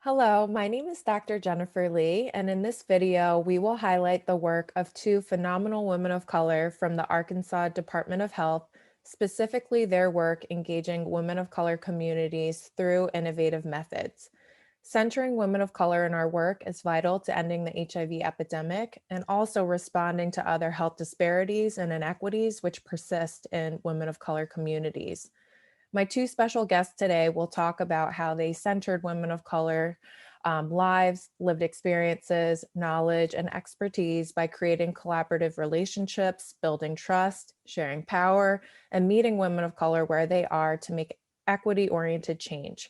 Hello, my name is Dr. Jennifer Lee, and in this video, we will highlight the work of two phenomenal women of color from the Arkansas Department of Health, specifically their work engaging women of color communities through innovative methods. Centering women of color in our work is vital to ending the HIV epidemic and also responding to other health disparities and inequities which persist in women of color communities. My two special guests today will talk about how they centered women of color lives, lived experiences, knowledge, and expertise by creating collaborative relationships, building trust, sharing power, and meeting women of color where they are to make equity-oriented change.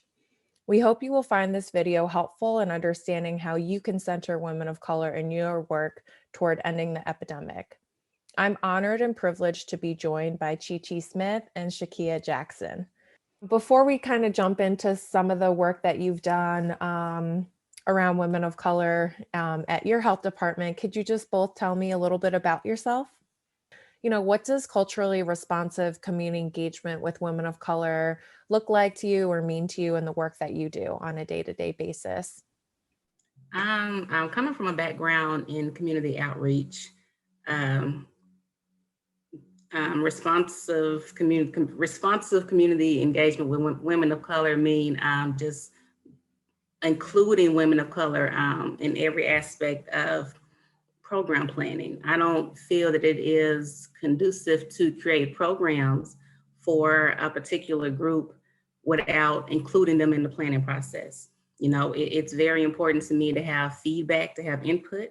We hope you will find this video helpful in understanding how you can center women of color in your work toward ending the epidemic. I'm honored and privileged to be joined by ChyChy Smith and Shakia Jackson. Before we kind of jump into some of the work that you've done around women of color at your health department, could you just both tell me a little bit about yourself? What does culturally responsive community engagement with women of color look like to you or mean to you in the work that you do on a day-to-day basis? I'm coming from a background in community outreach. Um, responsive community engagement with women of color mean just including women of color in every aspect of program planning. I don't feel that it is conducive to create programs for a particular group without including them in the planning process. It's very important to me to have feedback, to have input,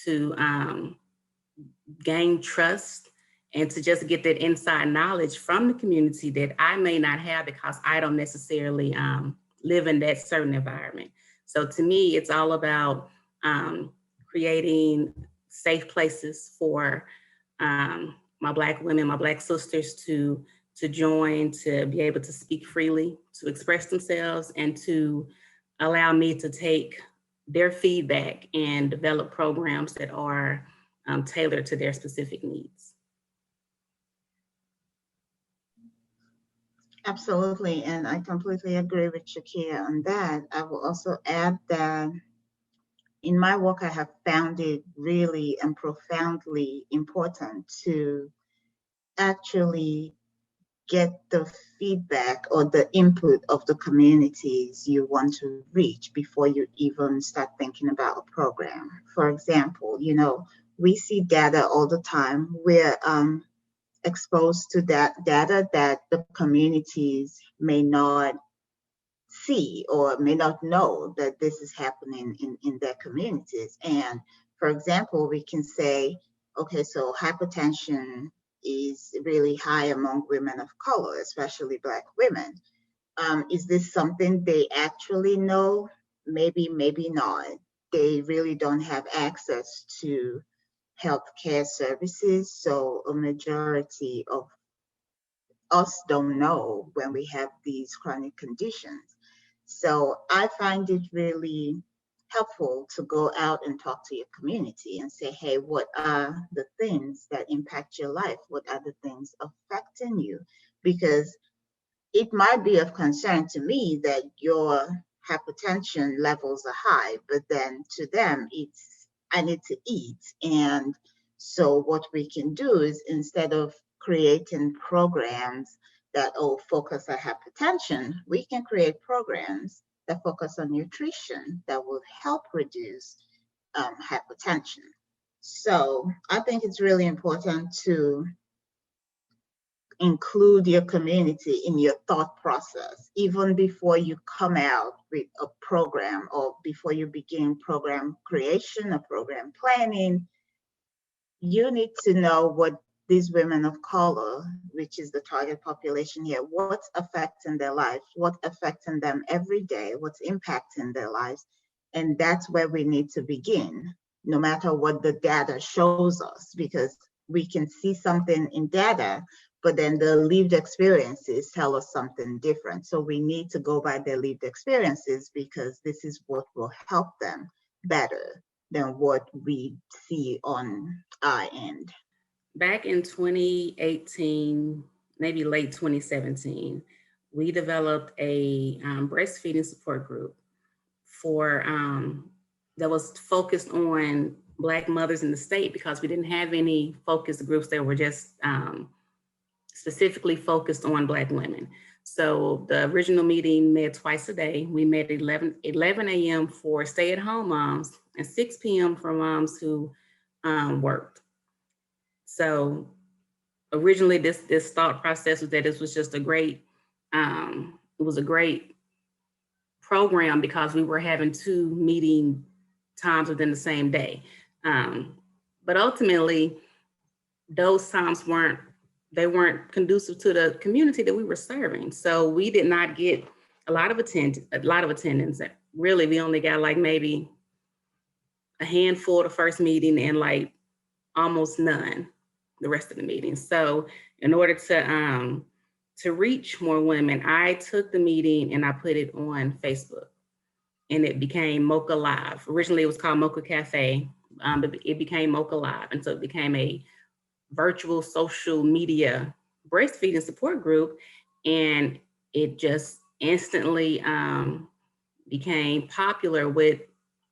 to gain trust, and to just get that inside knowledge from the community that I may not have because I don't necessarily live in that certain environment. So to me, it's all about creating safe places for my Black women, my Black sisters to join, to be able to speak freely, to express themselves, and to allow me to take their feedback and develop programs that are tailored to their specific needs. Absolutely, and I completely agree with Shakia on that. I will also add that in my work, I have found it really and profoundly important to actually get the feedback or the input of the communities you want to reach before you even start thinking about a program. For example, we see data all the time. We're exposed to that data that the communities may not see or may not know that this is happening in their communities. And for example, we can say, okay, so hypertension is really high among women of color, especially Black women. Is this something they actually know? Maybe, maybe not. They really don't have access to healthcare services. So a majority of us don't know when we have these chronic conditions. So I find it really helpful to go out and talk to your community and say, hey, what are the things that impact your life? What are the things affecting you? Because it might be of concern to me that your hypertension levels are high, but then to them, it's, I need to eat. And so what we can do is instead of creating programs that focus on hypertension, we can create programs that focus on nutrition that will help reduce hypertension. So I think it's really important to include your community in your thought process, even before you come out with a program or before you begin program creation or program planning. You need to know what these women of color, which is the target population here, what's affecting their life, what's affecting them every day, what's impacting their lives. And that's where we need to begin, no matter what the data shows us, because we can see something in data, but then the lived experiences tell us something different. So we need to go by their lived experiences because this is what will help them better than what we see on our end. Back in 2018, maybe late 2017, we developed a breastfeeding support group for that was focused on Black mothers in the state, because we didn't have any focus groups that were just specifically focused on Black women. So the original meeting met twice a day. We met at 11 a.m. for stay-at-home moms and 6 p.m. for moms who worked. So originally this thought process was that this was just a great, it was a great program because we were having 2 meeting times within the same day. But ultimately, those times weren't conducive to the community that we were serving. So we did not get a lot of attendance. Really, we only got like maybe a handful the first meeting and like almost none the rest of the meetings. So in order to reach more women, I took the meeting and I put it on Facebook, and it became Mocha Live. Originally it was called Mocha Cafe, but it became Mocha Live. And so it became a virtual social media breastfeeding support group. And it just instantly became popular with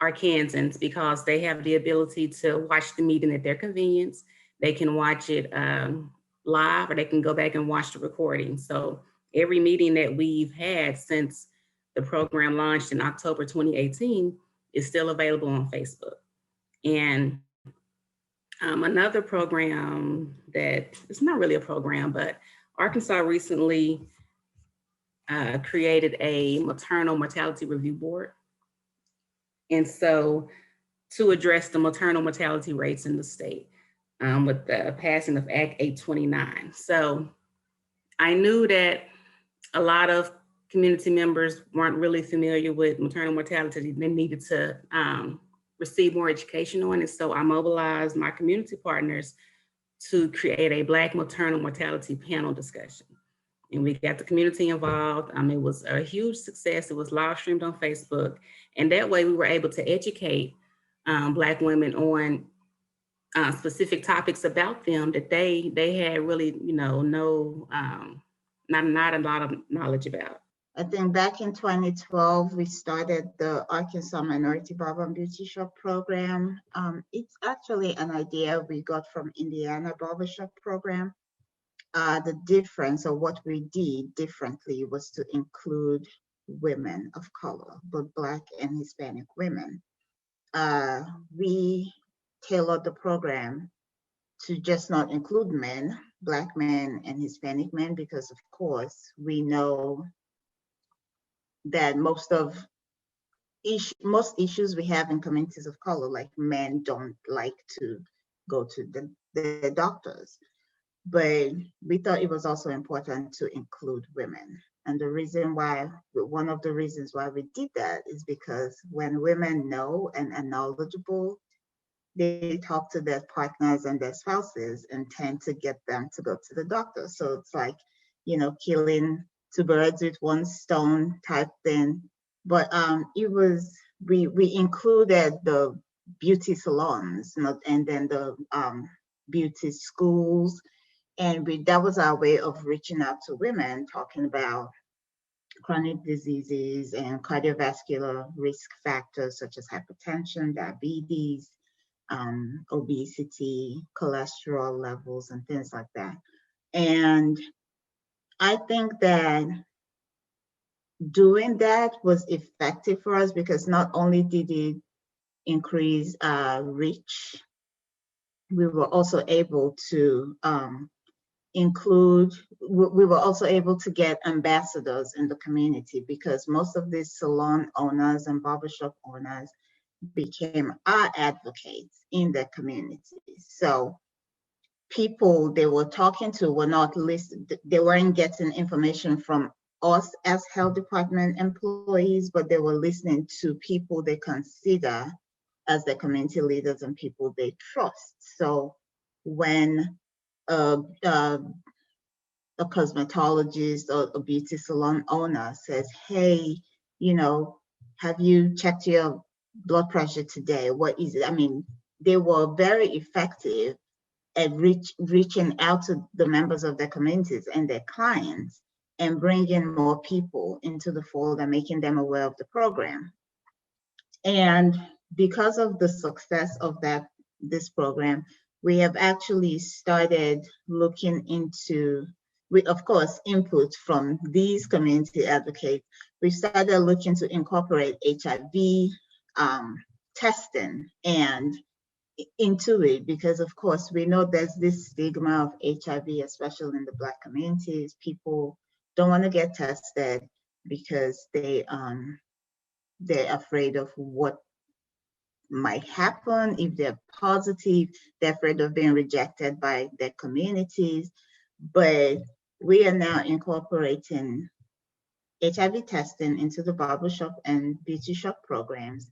Arkansans because they have the ability to watch the meeting at their convenience. They can watch it live, or they can go back and watch the recording. So every meeting that we've had since the program launched in October 2018 is still available on Facebook. And another program that, it's not really a program, but Arkansas recently created a maternal mortality review board. And so to address the maternal mortality rates in the state with the passing of Act 829. So I knew that a lot of community members weren't really familiar with maternal mortality. They needed to receive more education on it. So I mobilized my community partners to create a Black maternal mortality panel discussion. And we got the community involved. It was a huge success. It was live streamed on Facebook. And that way we were able to educate Black women on specific topics about them that they had really, not a lot of knowledge about. I think back in 2012, we started the Arkansas Minority Barber and Beauty Shop program. It's actually an idea we got from Indiana Barbershop program. The difference, or what we did differently, was to include women of color, both Black and Hispanic women. We tailored the program to just not include men, Black men and Hispanic men, because of course we know that most issues we have in communities of color, like men don't like to go to the doctors. But we thought it was also important to include women. And one of the reasons why we did that is because when women know and are knowledgeable, they talk to their partners and their spouses and tend to get them to go to the doctor. So it's like, killing 2 birds with 1 stone type thing. But we included the beauty salons, and then the beauty schools. And that was our way of reaching out to women, talking about chronic diseases and cardiovascular risk factors such as hypertension, diabetes, obesity, cholesterol levels, and things like that. And I think that doing that was effective for us because not only did it increase reach, we were also able to we were also able to get ambassadors in the community, because most of these salon owners and barbershop owners became our advocates in their communities. So people they were talking to were not listening, they weren't getting information from us as health department employees, but they were listening to people they consider as their community leaders and people they trust. So when a cosmetologist or a beauty salon owner says, hey, have you checked your blood pressure today? What is it? I mean, they were very effective at reaching out to the members of their communities and their clients and bringing more people into the fold and making them aware of the program. And because of the success of this program, we have actually started looking into, with of course input from these community advocates, we started looking to incorporate HIV testing and into it, because of course we know there's this stigma of HIV, especially in the Black communities. People don't want to get tested because they're afraid of what might happen if they're positive. They're afraid of being rejected by their communities. But we are now incorporating HIV testing into the barbershop and beauty shop programs.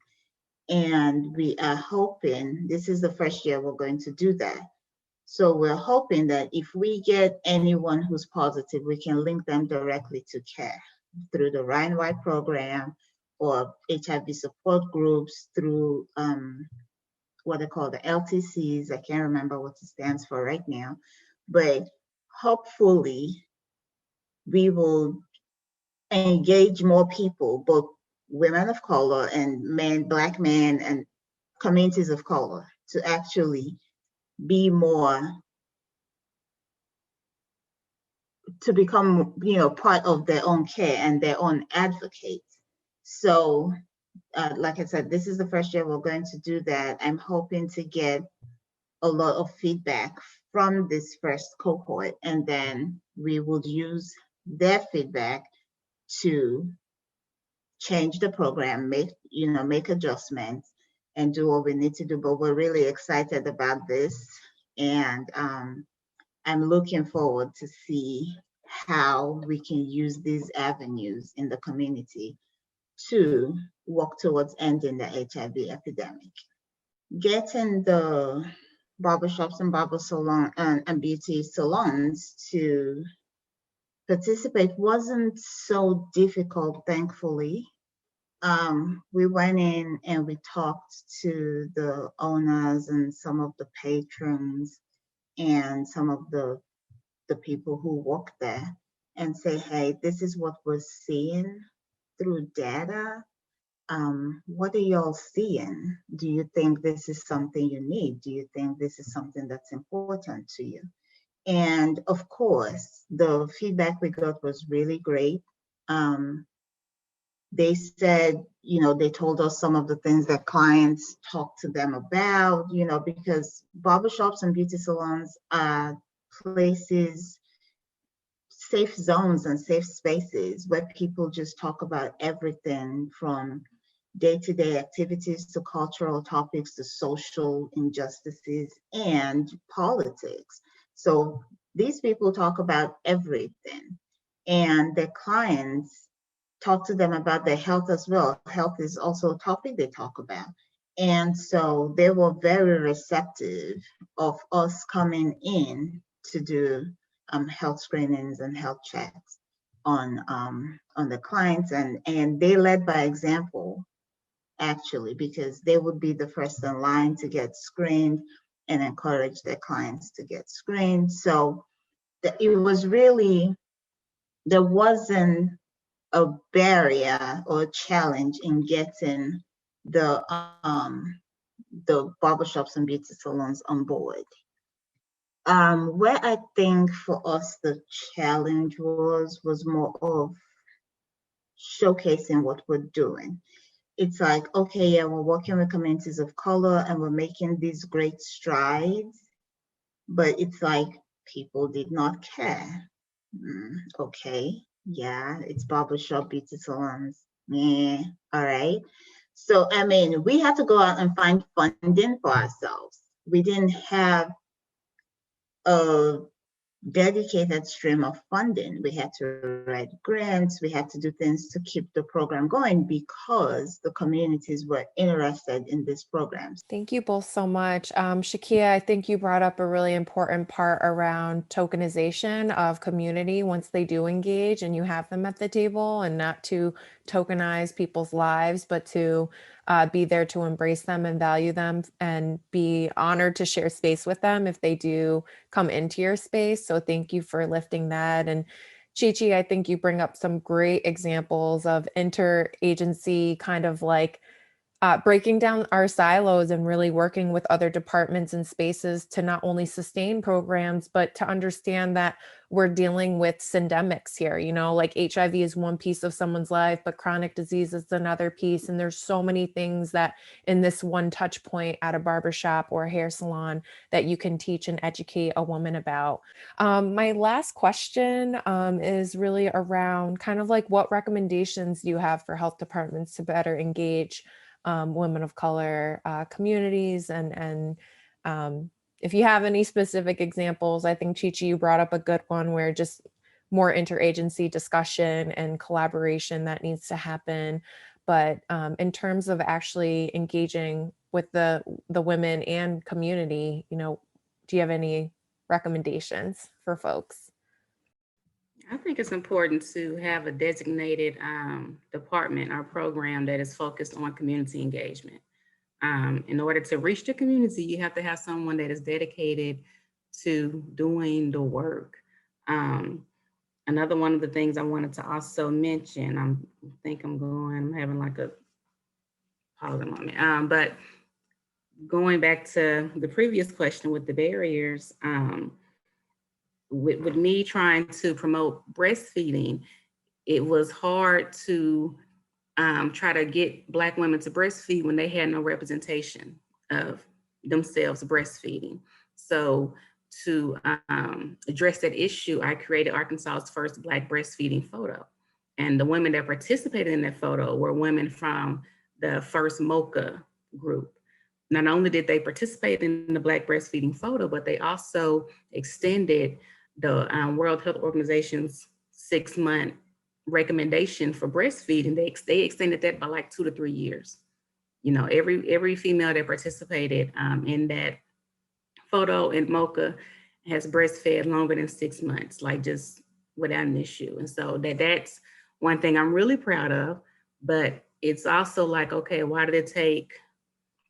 And we are hoping, this is the first year we're going to do that. So we're hoping that if we get anyone who's positive, we can link them directly to care through the Ryan program or HIV support groups, through what they call the LTCs. I can't remember what it stands for right now, but hopefully we will engage more people, both women of color and men, Black men, and communities of color, to actually be more, to become, part of their own care and their own advocates. So, like I said, this is the first year we're going to do that. I'm hoping to get a lot of feedback from this first cohort, and then we would use their feedback to change the program, make adjustments, and do what we need to do. But we're really excited about this, and I'm looking forward to see how we can use these avenues in the community to work towards ending the HIV epidemic. Getting the barbershops and barber salon and beauty salons to participate wasn't so difficult, thankfully. We went in and we talked to the owners and some of the patrons and some of the people who work there, and say, hey, this is what we're seeing through data. What are y'all seeing? Do you think this is something you need? Do you think this is something that's important to you? And of course, the feedback we got was really great. They said, they told us some of the things that clients talk to them about, because barbershops and beauty salons are places, safe zones and safe spaces where people just talk about everything from day-to-day activities to cultural topics to social injustices and politics. So these people talk about everything, and their clients talk to them about their health as well. Health is also a topic they talk about. And so they were very receptive of us coming in to do health screenings and health checks on the clients, and they led by example, actually, because they would be the first in line to get screened and encourage their clients to get screened. So it was really, there wasn't a barrier or a challenge in getting the barbershops and beauty salons on board. Where I think for us the challenge was more of showcasing what we're doing. It's like, okay, yeah, we're working with communities of color and we're making these great strides, but it's like people did not care. Okay, yeah, it's barbershop, beauty salons. Yeah, all right. So, I mean, we had to go out and find funding for ourselves. We didn't have a dedicated stream of funding. We had to write grants, we had to do things to keep the program going because the communities were interested in these programs. Thank you both so much. Shakia, I think you brought up a really important part around tokenization of community once they do engage and you have them at the table, and not to tokenize people's lives, but to be there to embrace them and value them and be honored to share space with them if they do come into your space. So thank you for lifting that. And ChyChy, I think you bring up some great examples of interagency kind of like breaking down our silos and really working with other departments and spaces to not only sustain programs, but to understand that we're dealing with syndemics here. You know, like HIV is one piece of someone's life, but chronic disease is another piece. And there's so many things that in this one touch point at a barbershop or a hair salon that you can teach and educate a woman about. My last question is really around kind of like what recommendations do you have for health departments to better engage women of color communities, and if you have any specific examples. I think ChyChy, you brought up a good one where just more interagency discussion and collaboration that needs to happen. But in terms of actually engaging with the women and community, you know, do you have any recommendations for folks? I think it's important to have a designated department or program that is focused on community engagement. In order to reach the community, you have to have someone that is dedicated to doing the work. Another one of the things I wanted to also mention, I'm having like a pause a moment, but going back to the previous question with the barriers, with me trying to promote breastfeeding, it was hard to try to get Black women to breastfeed when they had no representation of themselves breastfeeding. So to address that issue, I created Arkansas's first Black breastfeeding photo. And the women that participated in that photo were women from the first WOC group. Not only did they participate in the Black breastfeeding photo, but they also extended the World Health Organization's 6-month recommendation for breastfeeding. They extended that by like 2 to 3 years. You know, every female that participated in that photo in MOCA has breastfed longer than 6 months, like just without an issue. And so that's one thing I'm really proud of. But it's also like, okay, why did it take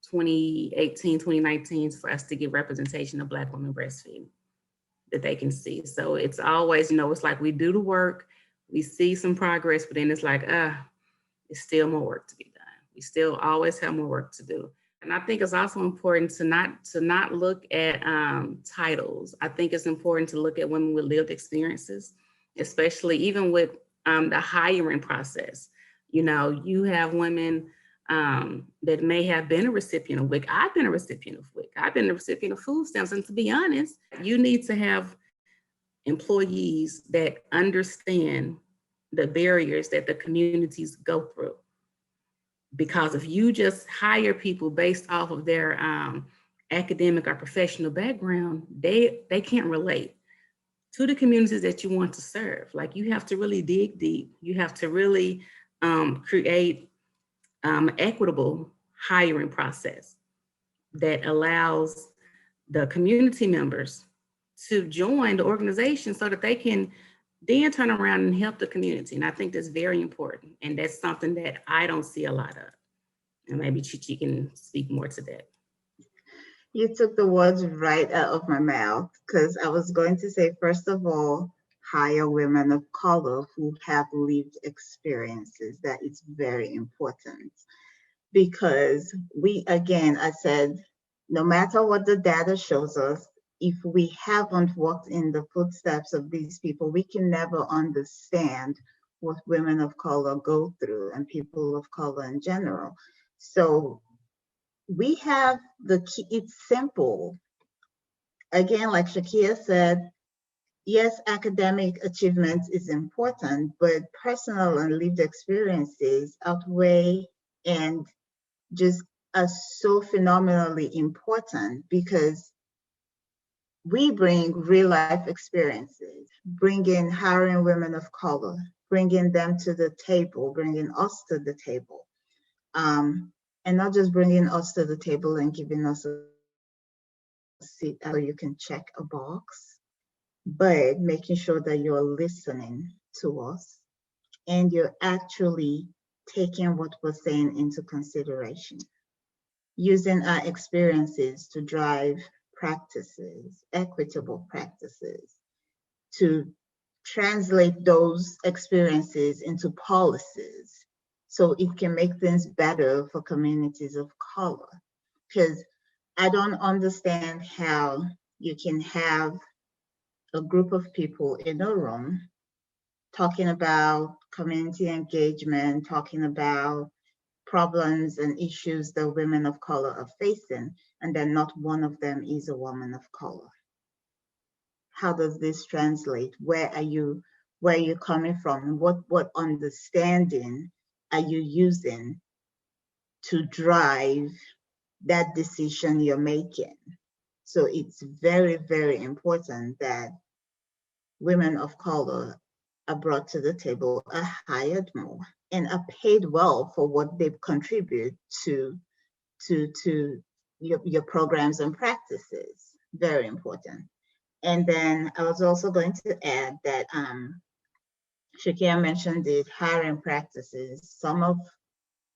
2018, 2019 for us to get representation of Black women breastfeeding that they can see? So it's always, you know, it's like we do the work, we see some progress, but then it's like, it's still more work to be done. We still always have more work to do. And I think it's also important to not look at titles. I think it's important to look at women with lived experiences, especially even with the hiring process. You know, you have women that may have been a recipient of WIC. I've been a recipient of WIC. I've been a recipient of food stamps. And to be honest, you need to have employees that understand the barriers that the communities go through. Because if you just hire people based off of their academic or professional background, they can't relate to the communities that you want to serve. Like, you have to really dig deep. You have to really create equitable hiring process that allows the community members to join the organization so that they can then turn around and help the community. And I think that's very important. And that's something that I don't see a lot of. And maybe ChyChy can speak more to that. You took the words right out of my mouth, because I was going to say, first of all, hire women of color who have lived experiences. That is very important, because I said, no matter what the data shows us, if we haven't walked in the footsteps of these people, we can never understand what women of color go through and people of color in general. So we have the key. It's simple. Again, like Shakia said, yes, academic achievements is important, but personal and lived experiences outweigh and just are so phenomenally important, because we bring real life experiences, bringing hiring women of color, bringing them to the table, bringing us to the table. And not just bringing us to the table and giving us a seat so you can check a box, but making sure that you're listening to us and you're actually taking what we're saying into consideration, using our experiences to drive practices, equitable practices, to translate those experiences into policies so it can make things better for communities of color. Because I don't understand how you can have a group of people in a room talking about community engagement, talking about problems and issues that women of color are facing, and then not one of them is a woman of color. How does this translate? Where are you coming from? What understanding are you using to drive that decision you're making? So it's very, very important that women of color are brought to the table, are hired more, and are paid well for what they contribute to your programs and practices. Very important. And then I was also going to add that Shakia mentioned the hiring practices. Some of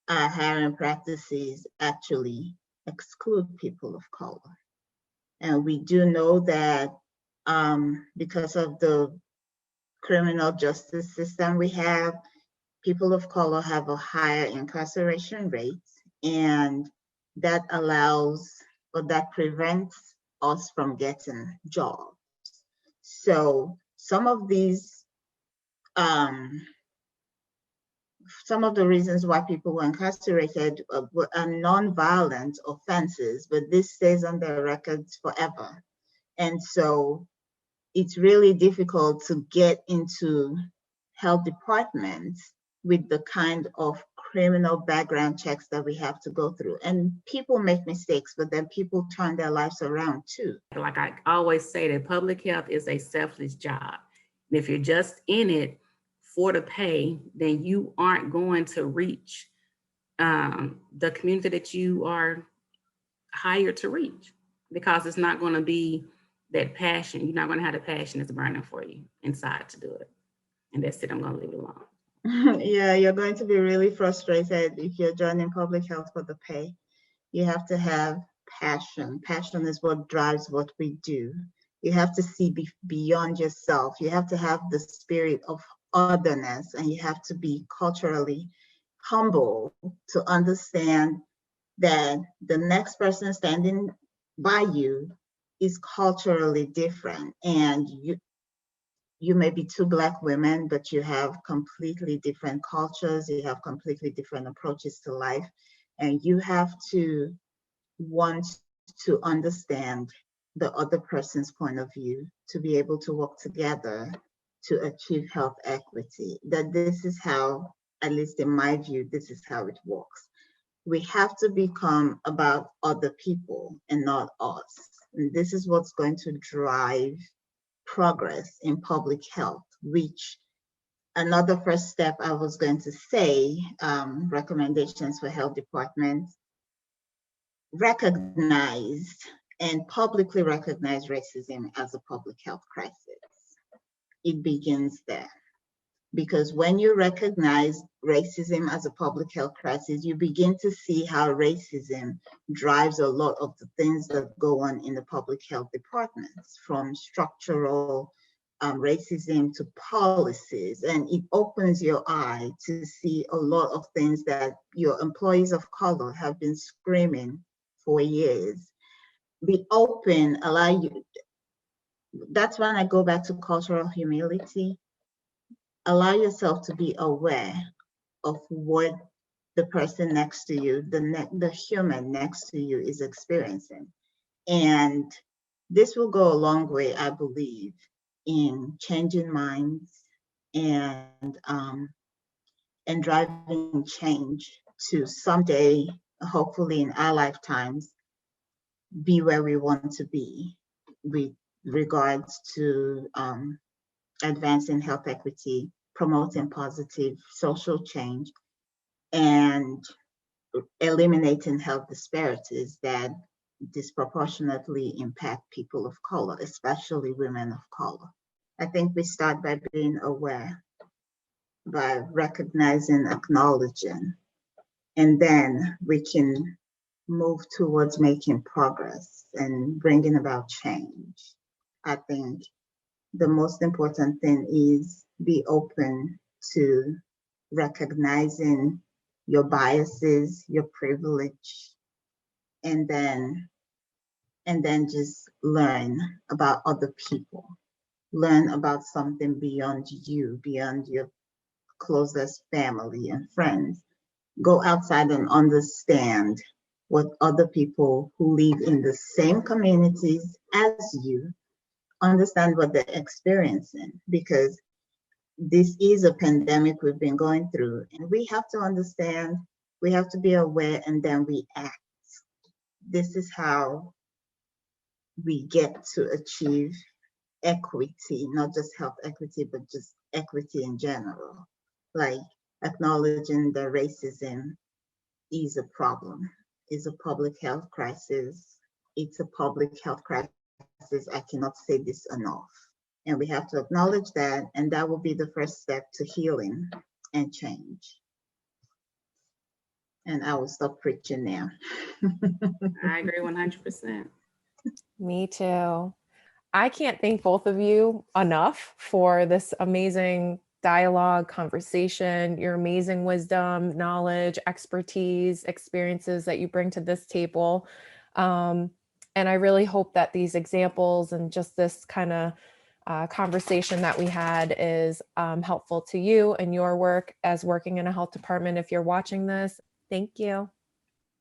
our hiring practices actually exclude people of color. And we do know that because of the criminal justice system we have, people of color have a higher incarceration rate, and that allows or that prevents us from getting jobs. So some of these, some of the reasons why people were incarcerated are non-violent offenses, but this stays on their records forever. And so it's really difficult to get into health departments with the kind of criminal background checks that we have to go through. And people make mistakes, but then people turn their lives around too. Like I always say, that public health is a selfless job. And if you're just in it for the pay, then you aren't going to reach the community that you are hired to reach, because it's not going to be that passion. You're not going to have the passion that's burning for you inside to do it. And that's it. I'm going to leave it alone. Yeah, you're going to be really frustrated if you're joining public health for the pay. You have to have passion. Passion is what drives what we do. You have to see beyond yourself. You have to have the spirit of otherness, and you have to be culturally humble to understand that the next person standing by you is culturally different. And you may be two Black women, but you have completely different cultures, you have completely different approaches to life, and you have to want to understand the other person's point of view to be able to work together to achieve health equity. That this is how, at least in my view, this is how it works. We have to become about other people and not us. And this is what's going to drive progress in public health, which another first step I was going to say, recommendations for health departments, recognize and publicly recognize racism as a public health crisis. It begins there. Because when you recognize racism as a public health crisis, you begin to see how racism drives a lot of the things that go on in the public health departments, from structural racism to policies. And it opens your eye to see a lot of things that your employees of color have been screaming for years. Be open, allow you. That's when I go back to cultural humility. Allow yourself to be aware of what the person next to you, the human next to you is experiencing. And this will go a long way, I believe, in changing minds and driving change to someday, hopefully in our lifetimes, be where we want to be with regards to advancing health equity, promoting positive social change, and eliminating health disparities that disproportionately impact people of color, especially women of color. I think we start by being aware, by recognizing, acknowledging, and then we can move towards making progress and bringing about change. I think the most important thing is be open to recognizing your biases, your privilege, and then just learn about other people. Learn about something beyond you, beyond your closest family and friends. Go outside and understand what other people who live in the same communities as you understand what they're experiencing, because this is a pandemic we've been going through, and we have to understand, we have to be aware, and then we act. This is how we get to achieve equity, not just health equity, but just equity in general. Like acknowledging that racism is a problem, is a public health crisis. It's a public health crisis. I cannot say this enough. And we have to acknowledge that, and that will be the first step to healing and change. And I will stop preaching now. I agree 100%. Me too. I can't thank both of you enough for this amazing dialogue, conversation, your amazing wisdom, knowledge, expertise, experiences that you bring to this table. And I really hope that these examples and just this kind of conversation that we had is helpful to you and your work as working in a health department. If you're watching this, thank you.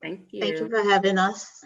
Thank you. Thank you for having us.